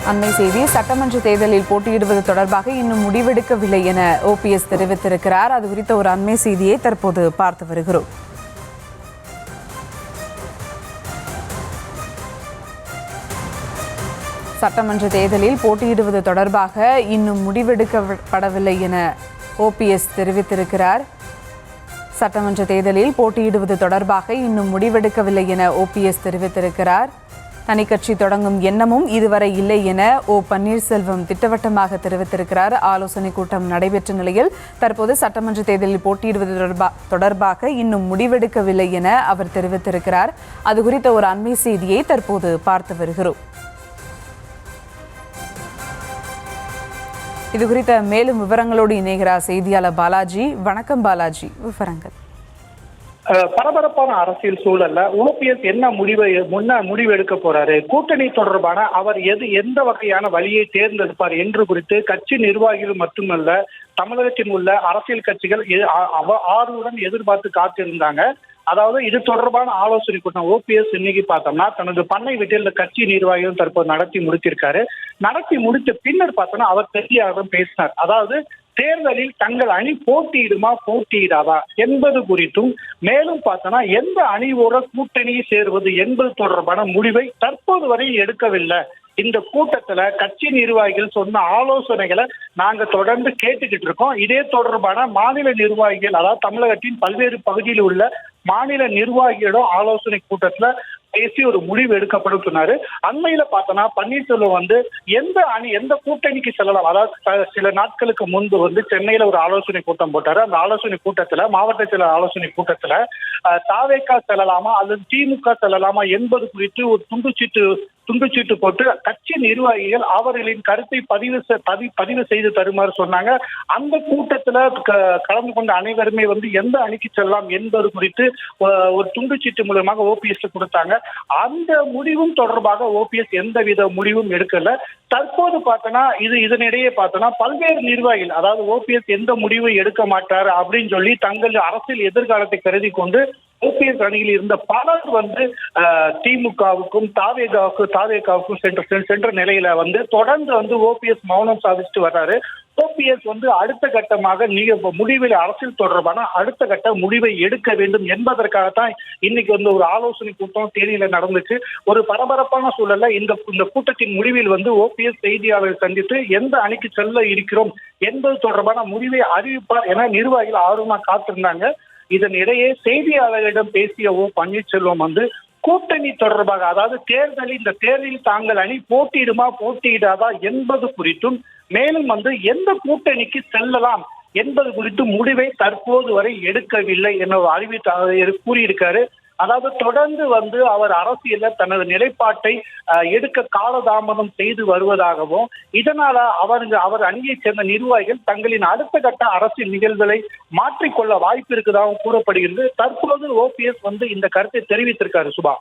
அண்மை செய்தி, சட்டமன்ற தேர்தலில் போட்டியிடுவது தொடர்பாக இன்னும் முடிவெடுக்கவில்லை என ஓபிஎஸ் தெரிவித்திருக்கிறார். அது குறித்த ஒரு அண்மை செய்தியை தற்போது பார்த்து வருகிறோம். சட்டமன்ற தேர்தலில் போட்டியிடுவது தொடர்பாக இன்னும் முடிவெடுக்கப்படவில்லை என ஓபிஎஸ் தெரிவித்திருக்கிறார். சட்டமன்ற தேர்தலில் போட்டியிடுவது தொடர்பாக இன்னும் முடிவெடுக்கவில்லை என ஓபிஎஸ் தெரிவித்திருக்கிறார். தனிக்கட்சி தொடங்கும் எண்ணமும் இதுவரை இல்லை என பன்னீர்செல்வம் திட்டவட்டமாக தெரிவித்திருக்கிறார். ஆலோசனை கூட்டம் நடைபெற்ற நிலையில் தற்போது சட்டமன்ற தேர்தலில் போட்டியிடுவது தொடர்பாக இன்னும் முடிவெடுக்கவில்லை என அவர் தெரிவித்திருக்கிறார். அது குறித்த ஒரு அண்மை செய்தியை தற்போது பார்த்து வருகிறோம். இது குறித்த மேலும் விவரங்களோடு இணைகிறார் செய்தியாளர் பாலாஜி. வணக்கம் பாலாஜி, விவரங்கள். பரபரப்பான அரசியல் சூழல்ல ஓபிஎஸ் என்ன முடிவு எடுக்க போறாரு, கூட்டணி தொடர்பான அவர் எந்த வகையான வழியை தேர்ந்தெடுப்பார் என்று குறித்து கட்சி நிர்வாகிகள் மட்டுமல்ல, தமிழகத்தில் உள்ள அரசியல் கட்சிகள் ஆர்வத்துடன் எதிர்பார்த்து காத்திருந்தாங்க. அதாவது இது தொடர்பான ஆலோசனை கூட்டம் ஓபிஎஸ் இன்னைக்கு பார்த்தோம்னா தனது பண்ணை வீட்டில் கட்சி நிர்வாகிகள் தற்போது நடத்தி முடித்திருக்காரு. நடத்தி முடித்த பின்னர் பார்த்தோம்னா அவர் செய்தியாளர்களிடம் பேசினார். அதாவது தேர்தலில் தங்கள் அணி போட்டியிடுமா போட்டியிடாதா என்பது குறித்தும், மேலும் பார்த்தோம்னா எந்த அணியோட கூட்டணியை சேர்வது என்பது தொடர்பான முடிவை தற்போது வரை எடுக்கவில்லை. இந்த கூட்டத்துல கட்சி நிர்வாகிகள் சொன்ன ஆலோசனைகளை நாங்க தொடர்ந்து கேட்டுக்கிட்டு இருக்கோம். இதே தொடர்பான மாநில நிர்வாகிகள், அதாவது தமிழகத்தின் பல்வேறு பகுதியில் உள்ள மாநில நிர்வாகிகளிடம் ஆலோசனை கூட்டத்துல பேசி ஒரு முடிவு எடுக்கப்படும் சொன்னாரு. அண்மையில பார்த்தோம்னா பன்னீர்செல்வம் எந்த கூட்டணிக்கு செல்லலாம், அதாவது சில நாட்களுக்கு முன்பு சென்னையில ஒரு ஆலோசனை கூட்டம் போட்டாரு. அந்த ஆலோசனை கூட்டத்துல, மாவட்ட செயலர் ஆலோசனை கூட்டத்துல தாவேகா செல்லலாமா அல்லது திமுக செல்லலாமா என்பது குறித்து ஒரு துண்டுச்சீட்டு போட்டு கட்சி நிர்வாகிகள் அவர்களின் கருத்தை பதிவு செய்து தருமாறு சொன்னாங்க. அந்த கூட்டத்துல கலந்து கொண்ட அனைவருமே எந்த அணிக்கு செல்லலாம் என்பது குறித்து ஒரு துண்டுச்சீட்டு மூலமாக ஓபிஎஸ் கொடுத்தாங்க. அந்த முடிவும் தொடர்பாக ஓபிஎஸ் எந்தவித முடிவும் எடுக்கல. தற்போது பார்த்தோன்னா இதனிடையே பார்த்தோன்னா பல்வேறு நிர்வாகிகள், அதாவது ஓபிஎஸ் எந்த முடிவை எடுக்க மாட்டார் அப்படின்னு சொல்லி தங்கள் அரசியல் எதிர்காலத்தை கருதி கொண்டு ஓபிஎஸ் அணியில் இருந்த பலர் திமுகவுக்கும் தாவேகாவுக்கும் சென்ற நிலையில தொடர்ந்து ஓபிஎஸ் மௌனம் சாதிச்சுட்டு வர்றாரு. ஓபிஎஸ் அடுத்த கட்டமாக முடிவில் அரசியல் தொடர்பான அடுத்த கட்ட முடிவை எடுக்க வேண்டும் என்பதற்காகத்தான் இன்னைக்கு ஒரு ஆலோசனை கூட்டம் தேனியில நடந்துச்சு. ஒரு பரபரப்பான சூழல்ல இந்த கூட்டத்தின் முடிவில் ஓபிஎஸ் செய்தியாளர்கள் சந்தித்து எந்த அணிக்கு செல்ல இருக்கிறோம் என்பது தொடர்பான முடிவை அறிவிப்பார் என நிர்வாகிகள் ஆர்வமா காத்திருந்தாங்க. இதனிடையே செய்தியாளர்களிடம் பேசிய பன்னீர்செல்வம் கூட்டணி தொடர்பாக, அதாவது இந்த தேர்தலில் தாங்கள் அணி போட்டியிடுமா போட்டியிடாதா என்பது குறித்தும், மேலும் எந்த கூட்டணிக்கு செல்லலாம் என்பது குறித்து முடிவை தற்போது வரை எடுக்கவில்லை என கூறியிருக்காரு. அதாவது தொடர்ந்து அவர் அரசியல தனது நிலைப்பாட்டை எடுக்க காலதாமதம் செய்து வருவதாகவும், இதனால அவர் அணியைச் சேர்ந்த நிர்வாகிகள் தங்களின் அடுத்த கட்ட அரசியல் நிகழ்வுகளை மாற்றிக்கொள்ள வாய்ப்பு இருக்குதாகவும் கூறப்படுகிறது. தற்போது ஓபிஎஸ் இந்த கருத்தை தெரிவித்திருக்காரு. சுபா.